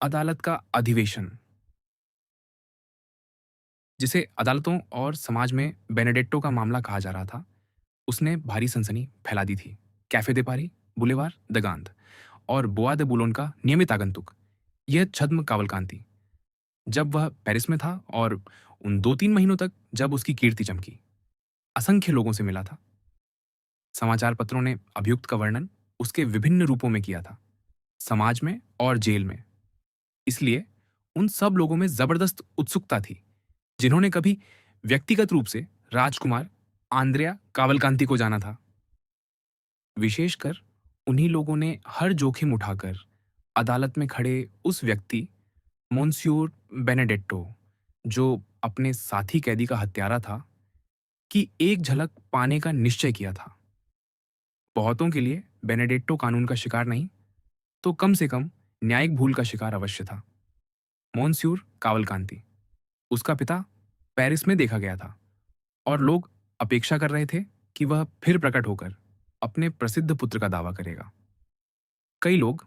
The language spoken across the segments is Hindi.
अदालत का अधिवेशन, जिसे अदालतों और समाज में बेनेडिक्टो का मामला कहा जा रहा था, उसने भारी सनसनी फैला दी थी। कैफे दे पारी, बुलेवार द गांध और बोआ दे बुलोन का नियमित आगंतुक, यह छद्म कावलकांति, जब वह पेरिस में था और उन 2-3 महीनों तक जब उसकी कीर्ति चमकी, असंख्य लोगों से मिला था। समाचार पत्रों ने अभियुक्त का वर्णन उसके विभिन्न रूपों में किया था, समाज में और जेल में। इसलिए उन सब लोगों में जबरदस्त उत्सुकता थी जिन्होंने कभी व्यक्तिगत रूप से राजकुमार आंद्रेया कावलकांति को जाना था। विशेषकर उन्हीं लोगों ने हर जोखिम उठाकर अदालत में खड़े उस व्यक्ति मोन्सियोर बेनेडिक्टो, जो अपने साथी कैदी का हत्यारा था, की एक झलक पाने का निश्चय किया था। बहुतों के लिए बेनेडिक्टो कानून का शिकार नहीं, तो कम से कम न्यायिक भूल का शिकार अवश्य था। मोन्सियोर कावलकांति, उसका पिता पेरिस में देखा गया था और लोग अपेक्षा कर रहे थे कि वह फिर प्रकट होकर अपने प्रसिद्ध पुत्र का दावा करेगा। कई लोग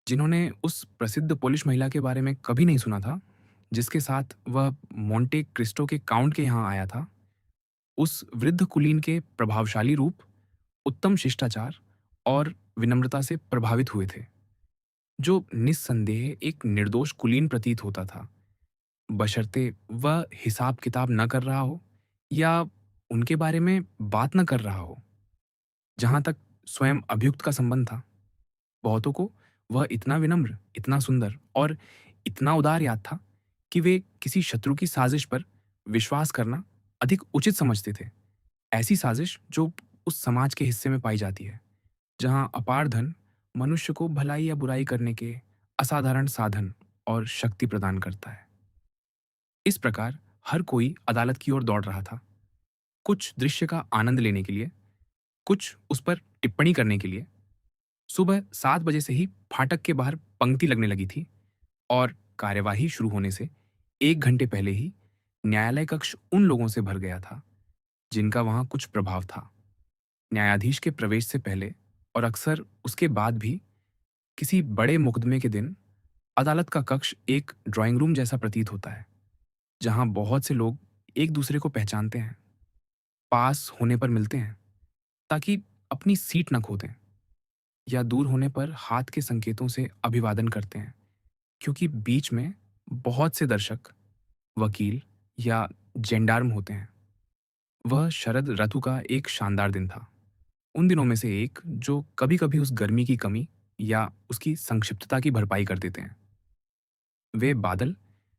जिन्होंने उस प्रसिद्ध पोलिश महिला के बारे में कभी नहीं सुना था, जिसके साथ वह मोंटे क्रिस्टो के काउंट के यहाँ आया था, उस वृद्ध कुलीन के प्रभावशाली रूप, उत्तम शिष्टाचार और विनम्रता से प्रभावित हुए थे, जो निस्संदेह एक निर्दोष कुलीन प्रतीत होता था, बशर्ते वह हिसाब किताब न कर रहा हो या उनके बारे में बात न कर रहा हो। जहां तक स्वयं अभियुक्त का संबंध था, बहुतों को वह इतना विनम्र, इतना सुंदर और इतना उदार याद था कि वे किसी शत्रु की साजिश पर विश्वास करना अधिक उचित समझते थे। ऐसी साजिश जो उस समाज के हिस्से में पाई जाती है, जहां अपार धन मनुष्य को भलाई या बुराई करने के असाधारण साधन और शक्ति प्रदान करता है। इस प्रकार हर कोई अदालत की ओर दौड़ रहा था, कुछ दृश्य का आनंद लेने के लिए, कुछ उस पर टिप्पणी करने के लिए। सुबह 7 बजे से ही फाटक के बाहर पंक्ति लगने लगी थी और कार्यवाही शुरू होने से 1 घंटे पहले ही न्यायालय कक्ष उन लोगों से भर गया था जिनका वहां कुछ प्रभाव था। न्यायाधीश के प्रवेश से पहले और अक्सर उसके बाद भी किसी बड़े मुकदमे के दिन अदालत का कक्ष एक ड्राइंग रूम जैसा प्रतीत होता है, जहां बहुत से लोग एक दूसरे को पहचानते हैं, पास होने पर मिलते हैं ताकि अपनी सीट न खो दें, या दूर होने पर हाथ के संकेतों से अभिवादन करते हैं, क्योंकि बीच में बहुत से दर्शक, वकील या जेंडार्म होते हैं। वह शरद ऋतु का एक शानदार दिन था, उन दिनों में से एक जो कभी-कभी उस गर्मी की कमी या उसकी संक्षिप्तता की भरपाई कर देते हैं। वे बादल,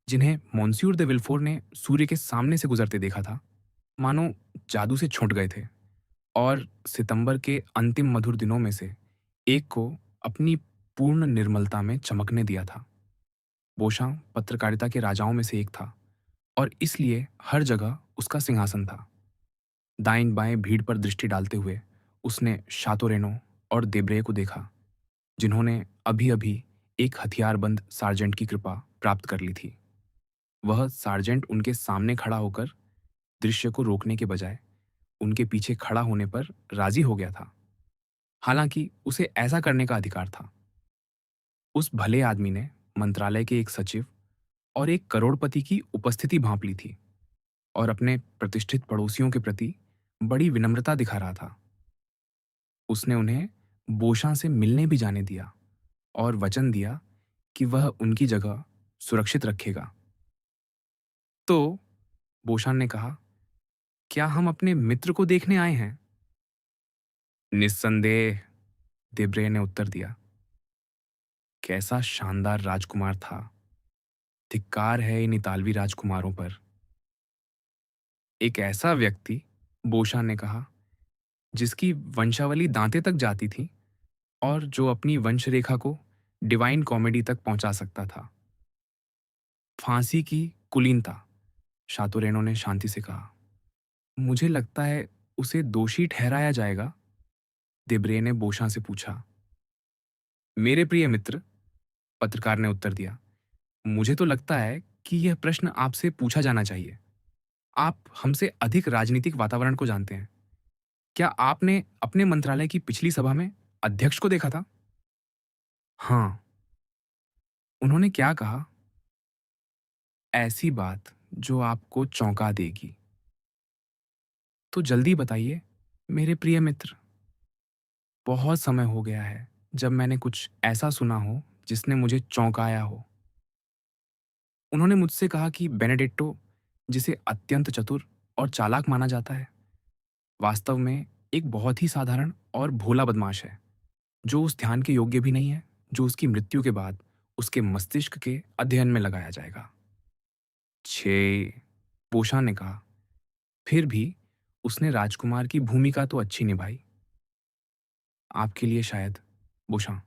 जिन्हें मोंस्यूर दे विल्फोर ने सूर्य के सामने से गुजरते देखा था, मानो जादू से छूट गए थे और सितंबर के अंतिम मधुर दिनों में से एक को अपनी पूर्ण निर्मलता में चमकने दिया था। बोशां पत्रकारिता के राजाओं में से एक था और इसलिए हर जगह उसका सिंहासन था। दाईं बाएं भीड़ पर दृष्टि डालते हुए उसने शातोरेनो और देब्रे को देखा, जिन्होंने अभी अभी एक हथियारबंद सार्जेंट की कृपा प्राप्त कर ली थी। वह सार्जेंट उनके सामने खड़ा होकर दृश्य को रोकने के बजाय उनके पीछे खड़ा होने पर राजी हो गया था। हालांकि उसे ऐसा करने का अधिकार था। उस भले आदमी ने मंत्रालय के एक सचिव और एक करोड़पति की उपस्थिति भांप ली थी और अपने प्रतिष्ठित पड़ोसियों के प्रति बड़ी विनम्रता दिखा रहा था। उसने उन्हें बोशां से मिलने भी जाने दिया और वचन दिया कि वह उनकी जगह सुरक्षित रखेगा। तो बोशान ने कहा, क्या हम अपने मित्र को देखने आए हैं? निस्संदेह, देब्रे ने उत्तर दिया। कैसा शानदार राजकुमार था! धिक्कार है इन इतालवी राजकुमारों पर। एक ऐसा व्यक्ति, बोशान ने कहा, जिसकी वंशावली दांते तक जाती थी और जो अपनी वंशरेखा को डिवाइन कॉमेडी तक पहुंचा सकता था। फांसी की कुलीनता, शातोरेनो ने शांति से कहा। मुझे लगता है उसे दोषी ठहराया जाएगा, देब्रे ने बोशां से पूछा। मेरे प्रिय मित्र, पत्रकार ने उत्तर दिया, मुझे तो लगता है कि यह प्रश्न आपसे पूछा जाना चाहिए। आप हमसे अधिक राजनीतिक वातावरण को जानते हैं। क्या आपने अपने मंत्रालय की पिछली सभा में अध्यक्ष को देखा था? हाँ, उन्होंने क्या कहा? ऐसी बात जो आपको चौंका देगी। तो जल्दी बताइए, मेरे प्रिय मित्र। बहुत समय हो गया है जब मैंने कुछ ऐसा सुना हो जिसने मुझे चौंकाया हो। उन्होंने मुझसे कहा कि बेनेडिक्टो, जिसे अत्यंत चतुर और चालाक माना जाता है, वास्तव में एक बहुत ही साधारण और भोला बदमाश है, जो उस ध्यान के योग्य भी नहीं है, जो उसकी मृत्यु के बाद उसके मस्तिष्क के अध्ययन में लगाया जाएगा। छे, बोशान ने कहा। फिर भी उसने राजकुमार की भूमिका तो अच्छी निभाई। आपके लिए शायद, बोशां,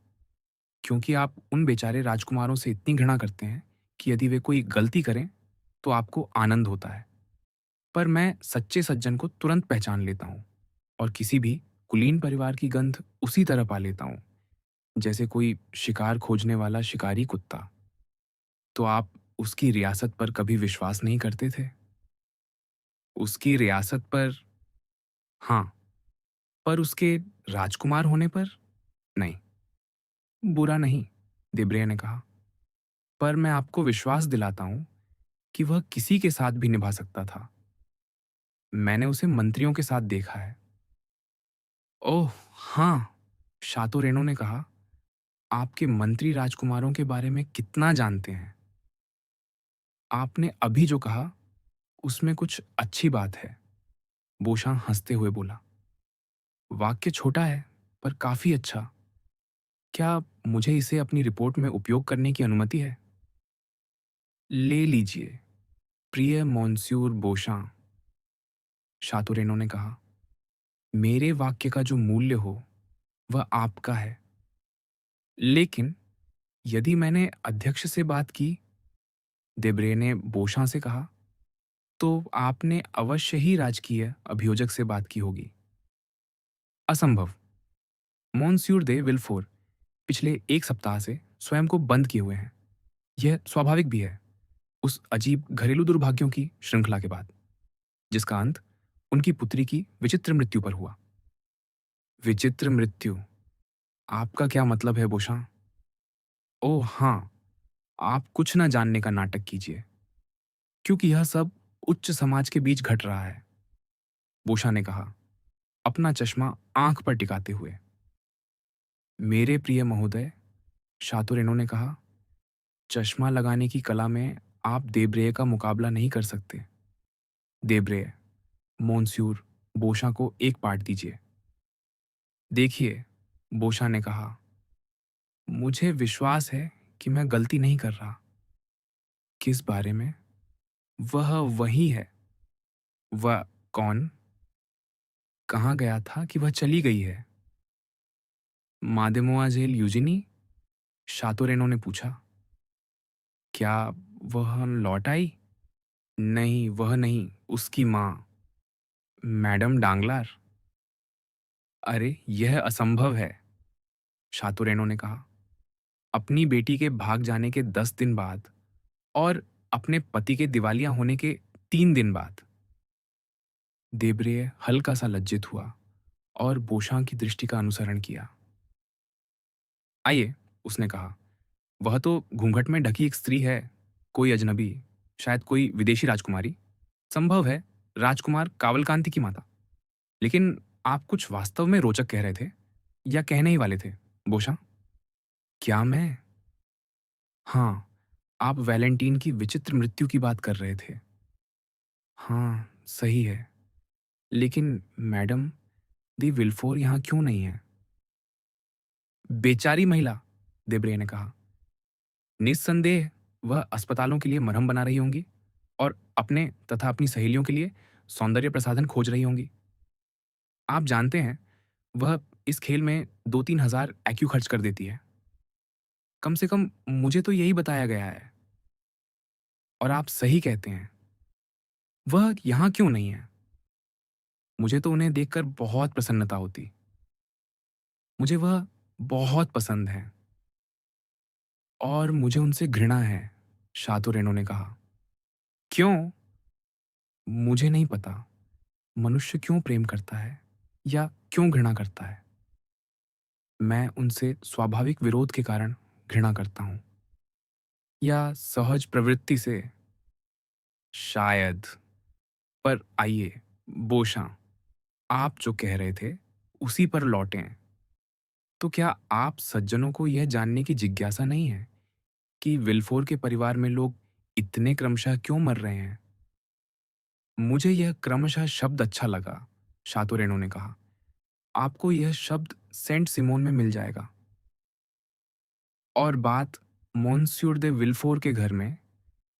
क्योंकि आप उन बेचारे राजकुमारों से इतनी घृणा करते हैं कि यदि वे कोई गलती करें तो आपको आनंद होता है। पर मैं सच्चे सज्जन को तुरंत पहचान लेता हूँ और किसी भी कुलीन परिवार की गंध उसी तरह पा लेता हूँ जैसे कोई शिकार खोजने वाला शिकारी कुत्ता। तो आप उसकी रियासत पर कभी विश्वास नहीं करते थे? उसकी रियासत पर, हाँ, पर उसके राजकुमार होने पर नहीं। बुरा नहीं, देब्रिया ने कहा, पर मैं आपको विश्वास दिलाता हूं कि वह किसी के साथ भी निभा सकता था। मैंने उसे मंत्रियों के साथ देखा है। ओह, हाँ, शातो रेनो ने कहा। आपके मंत्री राजकुमारों के बारे में कितना जानते हैं? आपने अभी जो कहा उसमें कुछ अच्छी बात है, बोशां हंसते हुए बोला। वाक्य छोटा है पर काफी अच्छा। क्या मुझे इसे अपनी रिपोर्ट में उपयोग करने की अनुमति है? ले लीजिए, प्रिय मॉन्स्यूर बोशां, शातुरेनो ने कहा। मेरे वाक्य का जो मूल्य हो वह आपका है। लेकिन यदि मैंने अध्यक्ष से बात की, देब्रे ने बोशां से कहा, तो आपने अवश्य ही राजकीय अभियोजक से बात की होगी। असंभव। मॉन्स्यूर दे विल्फोर पिछले एक सप्ताह से स्वयं को बंद किए हुए हैं। यह स्वाभाविक भी है, उस अजीब घरेलू दुर्भाग्यों की श्रृंखला के बाद, जिसका अंत उनकी पुत्री की विचित्र मृत्यु पर हुआ। विचित्र मृत्यु? आपका क्या मतलब है, बोशां? ओह हाँ, आप कुछ न जानने का नाटक कीजिए, क्योंकि यह सब उच्च समाज के बीच घट रहा है, बोशां ने कहा, अपना चश्मा आंख पर टिकाते हुए। मेरे प्रिय महोदय, शातुरेनो ने कहा, चश्मा लगाने की कला में आप देब्रेय का मुकाबला नहीं कर सकते। देब्रेय, मोन्स्यूर बोशां को एक पाठ दीजिए। देखिए, बोशां ने कहा, मुझे विश्वास है कि मैं गलती नहीं कर रहा। किस बारे में? वह वही है। वह कौन? कहाँ गया था कि वह चली गई है? मादेमोआजेल यूजिनी? शातोरेनो ने पूछा। क्या वह लौट आई? नहीं, वह नहीं, उसकी माँ, मैडम डांगलार। अरे, यह असंभव है, शातोरेनो ने कहा। अपनी बेटी के भाग जाने के 10 दिन बाद और अपने पति के दिवालिया होने के 3 दिन बाद। देब्रे हल्का सा लज्जित हुआ और बोशां की दृष्टि का अनुसरण किया। आइए, उसने कहा, वह तो घूंघट में ढकी एक स्त्री है, कोई अजनबी, शायद कोई विदेशी राजकुमारी, संभव है राजकुमार कावलकांति की माता। लेकिन आप कुछ वास्तव में रोचक कह रहे थे, या कहने ही वाले थे, बोशां? क्या मैं? हाँ, आप वैलेंटीन की विचित्र मृत्यु की बात कर रहे थे। हाँ, सही है। लेकिन मैडम दी विल्फोर यहाँ क्यों नहीं है? बेचारी महिला, देब्रे ने कहा। निस्संदेह वह अस्पतालों के लिए मरहम बना रही होंगी और अपने तथा अपनी सहेलियों के लिए सौंदर्य प्रसाधन खोज रही होंगी। आप जानते हैं, वह इस खेल में 2-3 हज़ार IQ खर्च कर देती है। कम से कम मुझे तो यही बताया गया है। और आप सही कहते हैं। वह यहाँ क्यों नहीं है? मुझे तो उन्हें देखकर बहुत प्रसन्नता होती। मुझे वह बहुत पसंद है और मुझे उनसे घृणा है, शातो रेनो ने कहा। क्यों? मुझे नहीं पता। मनुष्य क्यों प्रेम करता है या क्यों घृणा करता है? मैं उनसे स्वाभाविक विरोध के कारण घृणा करता हूँ। या सहज प्रवृत्ति से? शायद। पर आइए, बोशां, आप जो कह रहे थे, उसी पर लौटें। तो क्या आप सज्जनों को यह जानने की जिज्ञासा नहीं है कि विल्फोर के परिवार में लोग इतने क्रमशः क्यों मर रहे हैं? मुझे यह क्रमशः शब्द अच्छा लगा, शातो रेनो ने कहा। आपको यह शब्द सेंट सिमोन में मिल जाएगा। और बात मोंस्यूर दे विल्फोर के घर में,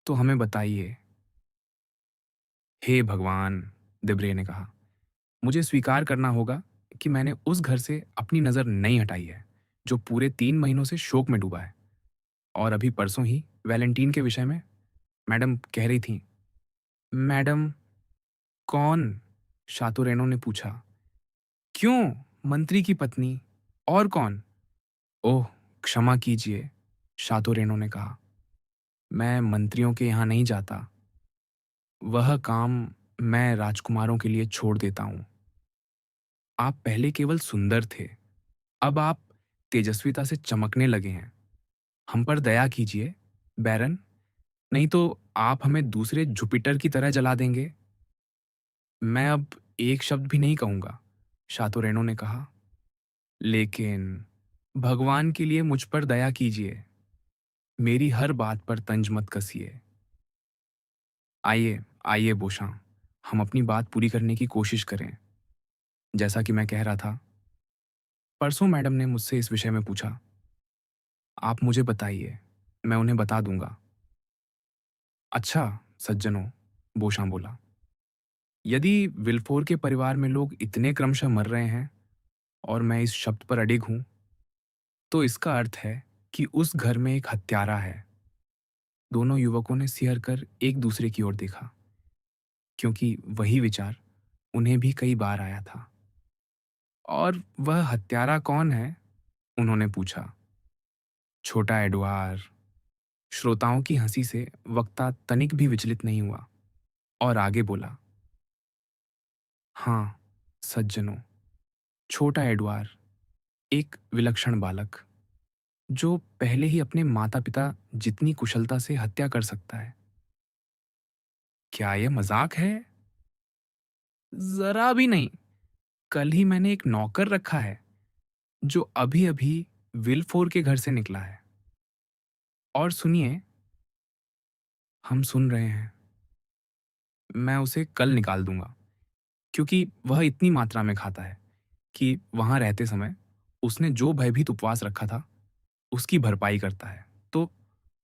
तो हमें बताइए। हे भगवान, देब्रे ने कहा, मुझे स्वीकार करना होगा कि मैंने उस घर से अपनी नज़र नहीं हटाई है, जो पूरे 3 महीनों से शोक में डूबा है। और अभी परसों ही वैलेंटीन के विषय में मैडम कह रही थीं। मैडम कौन? शातो रेनो ने पूछा। क्यों? मंत्री की पत्नी। और कौन? ओह, क्षमा कीजिए, शातो रेनो ने कहा। मैं मंत्रियों के यहाँ नहीं जाता। वह काम मैं राजकुमारों के लिए छोड़ देता हूँ। आप पहले केवल सुंदर थे, अब आप तेजस्विता से चमकने लगे हैं। हम पर दया कीजिए, बैरन, नहीं तो आप हमें दूसरे जुपिटर की तरह जला देंगे। मैं अब एक शब्द भी नहीं कहूँगा, शातो रेनो ने कहा। लेकिन भगवान के लिए मुझ पर दया कीजिए। मेरी हर बात पर तंज मत कसिए। आइए, आइए बोशां, हम अपनी बात पूरी करने की कोशिश करें। जैसा कि मैं कह रहा था, परसों मैडम ने मुझसे इस विषय में पूछा। आप मुझे बताइए, मैं उन्हें बता दूंगा। अच्छा, सज्जनों, बोशां बोला, यदि विल्फोर के परिवार में लोग इतने क्रमशः मर रहे हैं और मैं इस शब्द पर अडिग हूं, तो इसका अर्थ है कि उस घर में एक हत्यारा है। दोनों युवकों ने सिहर कर एक दूसरे की ओर देखा, क्योंकि वही विचार उन्हें भी कई बार आया था। और वह हत्यारा कौन है? उन्होंने पूछा। छोटा एडवार। श्रोताओं की हंसी से वक्ता तनिक भी विचलित नहीं हुआ और आगे बोला। हाँ, सज्जनों, छोटा एडवार, एक विलक्षण बालक, जो पहले ही अपने माता पिता जितनी कुशलता से हत्या कर सकता है। क्या यह मजाक है? जरा भी नहीं। कल ही मैंने एक नौकर रखा है, जो अभी अभी विलफोर के घर से निकला है। और सुनिए, हम सुन रहे हैं। मैं उसे कल निकाल दूंगा, क्योंकि वह इतनी मात्रा में खाता है कि वहां रहते समय उसने जो भयभीत उपवास रखा था, उसकी भरपाई करता है। तो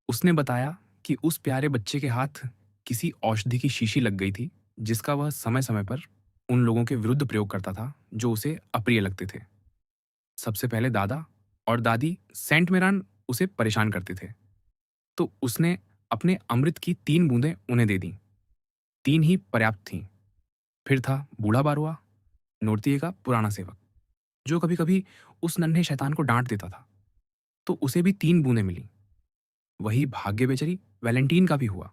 उसने बताया कि उस प्यारे बच्चे के हाथ किसी औषधि की शीशी लग गई थी, जिसका वह समय समय पर उन लोगों के विरुद्ध प्रयोग करता था जो उसे अप्रिय लगते थे। सबसे पहले दादा और दादी सेंट मेरान उसे परेशान करते थे, तो उसने अपने अमृत की 3 बूंदें उन्हें दे दी। 3 ही पर्याप्त थीं। फिर था बूढ़ा बारुआ, नोर्तिये का पुराना सेवक, जो कभी कभी उस नन्हे शैतान को डांट देता था, तो उसे भी 3 बूंदें मिली। वही भाग्य बेचरी वैलेंटीन का भी हुआ।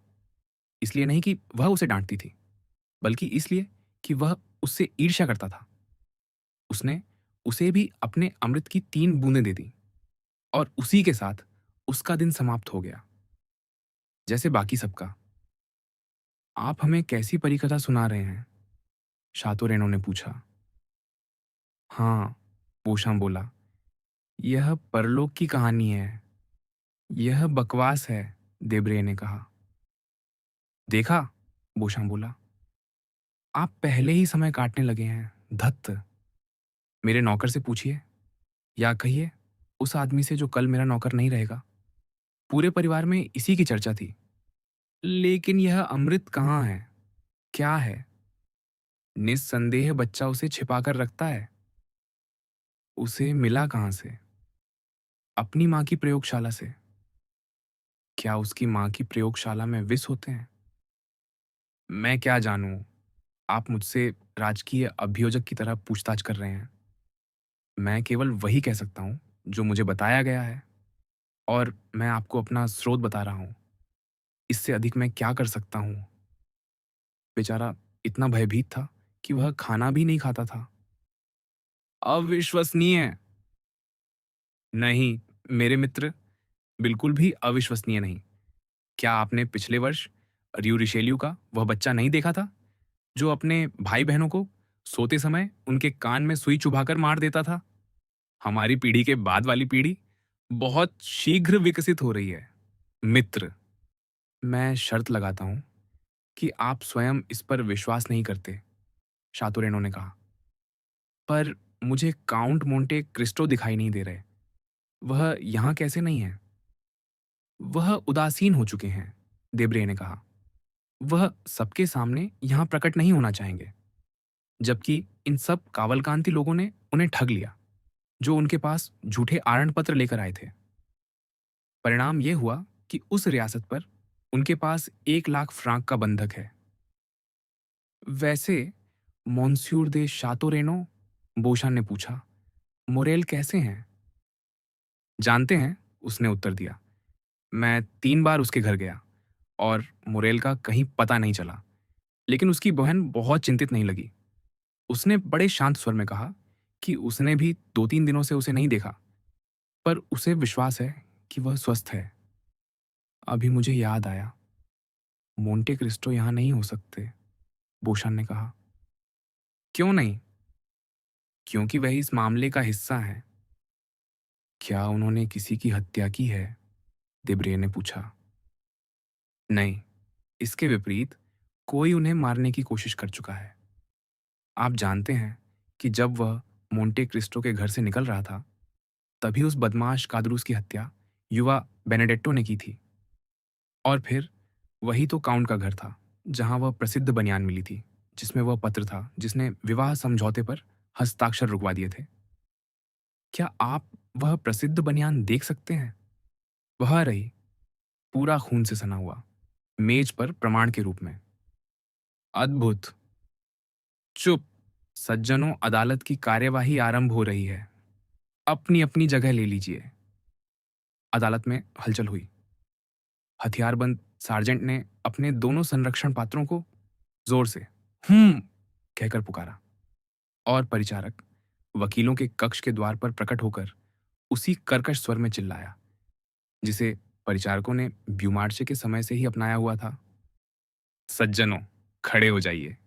इसलिए नहीं कि वह उसे डांटती थी, बल्कि इसलिए कि वह उससे ईर्ष्या करता था। उसने उसे भी अपने अमृत की 3 बूंदें दे दी, और उसी के साथ उसका दिन समाप्त हो गया, जैसे बाकी सबका। आप हमें कैसी परिकथा सुना रहे हैं? शातो रेनो ने पूछा। हाँ, बोशां बोला, यह परलोक की कहानी है। यह बकवास है, देब्रे ने कहा। देखा, बोशां बोला, आप पहले ही समय काटने लगे हैं, धत्त। मेरे नौकर से पूछिए, या कहिए उस आदमी से जो कल मेरा नौकर नहीं रहेगा। पूरे परिवार में इसी की चर्चा थी। लेकिन यह अमृत कहाँ है? क्या है? निस्संदेह बच्चा उसे छिपाकर रखता है। उसे मिला कहाँ से? अपनी माँ की प्रयोगशाला से। क्या उसकी माँ की प्रयोगशाला में विष होते हैं? मैं क्या जानूं? आप मुझसे राजकीय अभियोजक की तरह पूछताछ कर रहे हैं। मैं केवल वही कह सकता हूँ जो मुझे बताया गया है, और मैं आपको अपना स्रोत बता रहा हूँ। इससे अधिक मैं क्या कर सकता हूँ? बेचारा इतना भयभीत था कि वह खाना भी नहीं खाता था। अविश्वसनीय! नहीं, मेरे मित्र, बिल्कुल भी अविश्वसनीय नहीं। क्या आपने पिछले वर्ष रियू रिशेल्यू का वह बच्चा नहीं देखा था, जो अपने भाई-बहनों को सोते समय उनके कान में सुई चुभाकर मार देता था? हमारी पीढ़ी के बाद वाली पीढ़ी बहुत शीघ्र विकसित हो रही है। मित्र, मैं शर्त लगाता हूँ कि आप स्वयं इस पर विश्वास नहीं करते, शातुरेनो ने कहा। पर मुझे काउंट मोंटे क्रिस्टो दिखाई नहीं दे रहे। वह यहाँ कैसे नहीं है? वह उदासीन हो चुके हैं, देब्रे ने कहा। वह सबके सामने यहाँ प्रकट नहीं होना चाहेंगे, जबकि इन सब कावलकांती लोगों ने उन्हें ठग लिया, जो उनके पास झूठे आरण पत्र लेकर आए थे। परिणाम यह हुआ कि उस रियासत पर उनके पास 1 लाख फ्रांक का बंधक है। वैसे मोंस्यूर दे शातोरेनो, बोशान ने पूछा, मोरेल कैसे हैं? जानते हैं, उसने उत्तर दिया। मैं 3 बार उसके घर गया और मोरेल का कहीं पता नहीं चला, लेकिन उसकी बहन बहुत चिंतित नहीं लगी। उसने बड़े शांत स्वर में कहा कि उसने भी 2-3 दिनों से उसे नहीं देखा, पर उसे विश्वास है कि वह स्वस्थ है। अभी मुझे याद आया, मोंटे क्रिस्टो यहाँ नहीं हो सकते, बोशान ने कहा। क्यों नहीं? क्योंकि वह इस मामले का हिस्सा हैं। क्या उन्होंने किसी की हत्या की है? देब्रे ने पूछा। नहीं, इसके विपरीत कोई उन्हें मारने की कोशिश कर चुका है। आप जानते हैं कि जब वह मोंटे क्रिस्टो के घर से निकल रहा था, तभी उस बदमाश कादरूस की हत्या युवा बेनेडेट्टो ने की थी। और फिर वही तो काउंट का घर था, जहां वह प्रसिद्ध बनियान मिली थी, जिसमें वह पत्र था जिसने विवाह समझौते पर हस्ताक्षर रुकवा दिए थे। क्या आप वह प्रसिद्ध बनियान देख सकते हैं? वह रही, पूरा खून से सना हुआ, मेज पर प्रमाण के रूप में। अद्भुत। चुप। सज्जनों, अदालत की कार्यवाही आरंभ हो रही है। अपनी अपनी जगह ले लीजिए। अदालत में हलचल हुई। हथियारबंद सार्जेंट ने अपने दोनों संरक्षण पात्रों को जोर से कहकर पुकारा, और परिचारक वकीलों के कक्ष के द्वार पर प्रकट होकर उसी कर्कश स्वर में चिल्लाया, जिसे परिचारकों ने ब्यूमार्चे के समय से ही अपनाया हुआ था। सज्जनों, खड़े हो जाइए।